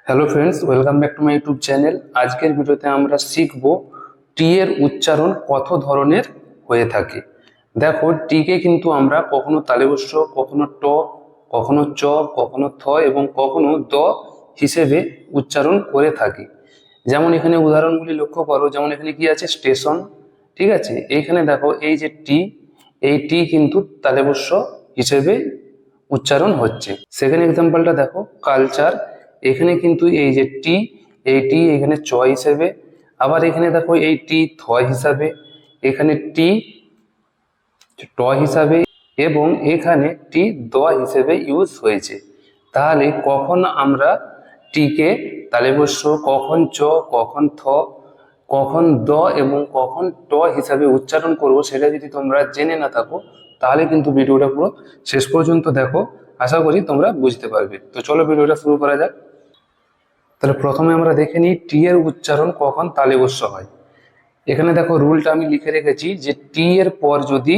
Hello friends, welcome back to my YouTube channel. আজকের ভিডিওতে আমরা শিখব টি এর উচ্চারণ কত ধরনের হয়ে থাকে। দেখো, টিকে কিন্তু আমরা কখনো তালব্য, কখনো ট, কখনো চ, কখনো থ এবং কখনো দ হিসেবে উচ্চারণ করে থাকি। যেমন এখানে উদাহরণগুলি লক্ষ্য করো। যেমন এখানে কি আছে, স্টেশন। ঠিক আছে, এইখানে দেখো এই যে টি, এই টি কিন্তু তালব্য হিসেবে উচ্চারণ হচ্ছে। সেকেন্ড এক্সাম্পলটা দেখো, কালচার। এখানে কিন্তু এই যে টি, এই টি এখানে চ হিসেবে, আবার এখানে দেখো এই টি থ হিসাবে, এখানে টি ট হিসাবে এবং এখানে টি দ হিসেবে ইউজ হয়েছে। তাহলে কখন আমরা টিকে তালব্য, কখন চ, কখন থ, কখন দ এবং কখন ট হিসাবে উচ্চারণ করব, সেটা যদি তোমরা জেনে না থাকো তাহলে কিন্তু ভিডিওটা পুরো শেষ পর্যন্ত দেখো। আশা করি তোমরা বুঝতে পারবে। তো চলো ভিডিওটা শুরু করা যাক। তাহলে প্রথমে আমরা দেখে নিই টি এর উচ্চারণ কখন তালব্য হয়। এখানে দেখো রুলটা আমি লিখে রেখেছি যে টি এর পর যদি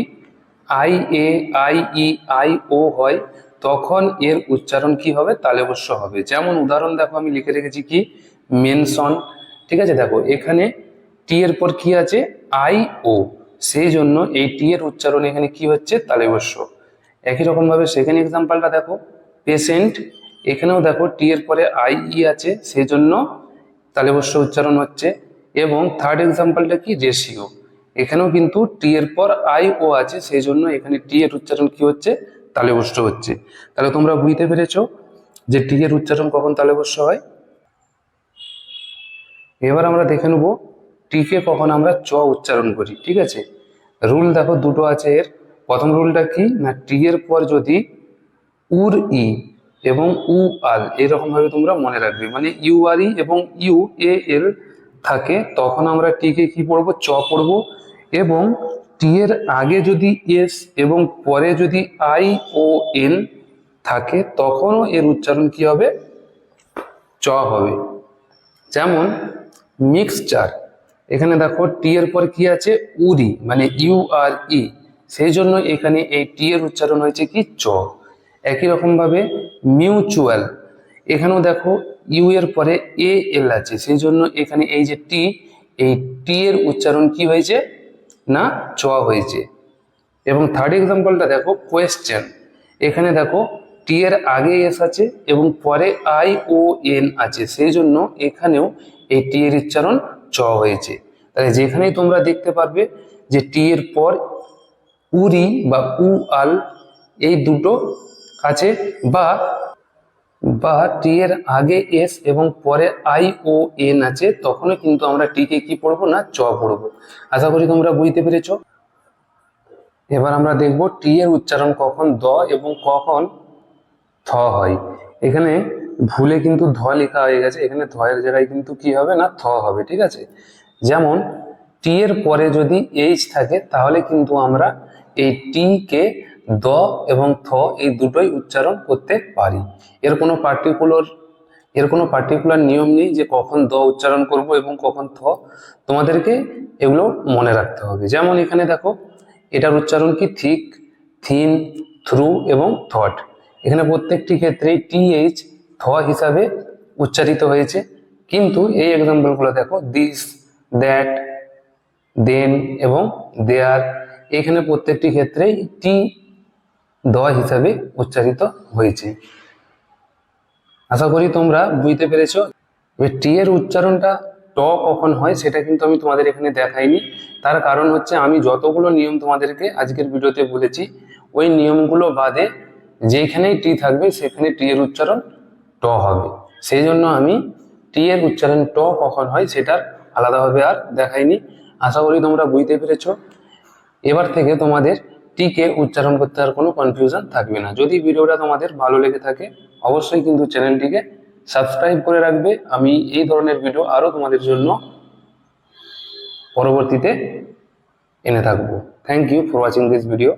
I A, I E, I O হয় তখন এর উচ্চারণ কি হবে, তালব্য হবে। যেমন উদাহরণ দেখো আমি লিখে রেখেছি কি, মেনশন। ঠিক আছে, দেখো এখানে টি এর পর কি আছে, আই ও, সেই জন্য এই টি এর উচ্চারণ এখানে কি হচ্ছে, তালব্য। একই রকম ভাবে সেকেন্ড এক্সাম্পলটা দেখো, পেশেন্ট। এখানেও দেখো টি এর পরে আই ই আছে, সেই জন্য তালব্য উচ্চারণ হচ্ছে। এবং থার্ড এক্সাম্পলটা কি, রেশিও। এখানেও কিন্তু টি এর পর আই ও আছে, সেই জন্য এখানে টি এর উচ্চারণ কি হচ্ছে, তালব্য হচ্ছে। তাহলে তোমরা বুঝতে পেরেছো যে টি এর উচ্চারণ কখন তালব্য হয়। এবার আমরা দেখে নেব টিকে কখন আমরা চ উচ্চারণ করি। ঠিক আছে, রুল দেখো দুটো আছে এর। প্রথম রুলটা কি না, টি এর পর যদি উর ই এবং উ আল এরকম ভাবে তোমরা মনে রাখবে, মানে ইউ আর ই এবং ইউ এ এল থাকে, তখন আমরা টিকে কি পড়বো, চ পড়বো। এবং টি এর আগে যদি এস এবং পরে যদি আই ও এন থাকে তখনও এর উচ্চারণ কি হবে, চ হবে। যেমন মিক্সচার। এখানে দেখো টি এর পর কি আছে, উরি, মানে ইউ আর ই, সেই জন্য এখানে এই টি এর উচ্চারণ হয়েছে কি, চ। একই রকম ভাবে মিউচুয়াল, এখানেও দেখো ইউ এর পরে এ এল আছে, সেই জন্য এখানে এই যে টি, এই টি এর উচ্চারণ কি হয়েছে না, চ হয়েছে। এবং থার্ড এক্সাম্পলটা দেখো, কোয়েশ্চেন। এখানে দেখো টি এর আগে এস আছে এবং পরে আই ও এন আছে, সেই জন্য এখানেও এই টি এর উচ্চারণ চ হয়েছে। তাহলে যেখানেই তোমরা দেখতে পারবে যে টি এর পর উরি বা উ আল এই দুটো আছে, বা বা টি এর আগে এস এবং পরে আই ও এন আছে, তখনও কিন্তু আমরা টি কে কি পড়বো না, চ পড়বো। আশা করি তোমরা বুঝতে পেরেছো। এবার আমরা দেখব টি এর উচ্চারণ কখন দ এবং কখন থ হয়। এখানে ভুলে কিন্তু ধ লেখা হয়ে গেছে, এখানে ধ এর জায়গায় কিন্তু কি হবে না, থ হবে। ঠিক আছে, যেমন টি এর পরে যদি এইচ থাকে তাহলে কিন্তু আমরা এই টি কে দ এবং থ এই দুটোই উচ্চারণ করতে পারি। এর কোনো পার্টিকুলার নিয়ম নেই যে কখন দ উচ্চারণ করব এবং কখন থ। তোমাদেরকে এগুলো মনে রাখতে হবে। যেমন এখানে দেখো এটার উচ্চারণ কি, থিক, থিন, থ্রু এবং থট। এখানে প্রত্যেকটি ক্ষেত্রেই টিএইচ থ হিসাবে উচ্চারিত হয়েছে, কিন্তু এই এক্সাম্পলগুলো দেখো, দিস, দ্যাট, দেন এবং দেয়ার, এখানে প্রত্যেকটি ক্ষেত্রেই টি দ হিসাবে উচ্চারিত হয়েছে। আশা করি তোমরা বুঝতে পেরেছো। টি এর উচ্চারণটা ট কখন হয় সেটা কিন্তু আমি তোমাদের এখানে দেখাইনি। তার কারণ হচ্ছে আমি যতগুলো নিয়ম তোমাদেরকে আজকের ভিডিওতে বলেছি, ওই নিয়মগুলো বাদে যেখানেই টি থাকবে সেখানে টি এর উচ্চারণ ট হবে। সেই জন্য আমি টি এর উচ্চারণ ট কখন হয় সেটা আলাদাভাবে আর দেখাইনি। আশা করি তোমরা বুঝতে পেরেছো। এবার থেকে তোমাদের টিকে উচ্চারণ করতে আর কোনো কনফিউশন থাকবে না। যদি ভিডিওটা তোমাদের ভালো লেগে থাকে অবশ্যই কিন্তু চ্যানেলটিকে সাবস্ক্রাইব করে রাখবে। আমি এই ধরনের ভিডিও আরো তোমাদের জন্য পরবর্তীতে এনে থাকবো। Thank you for watching this video.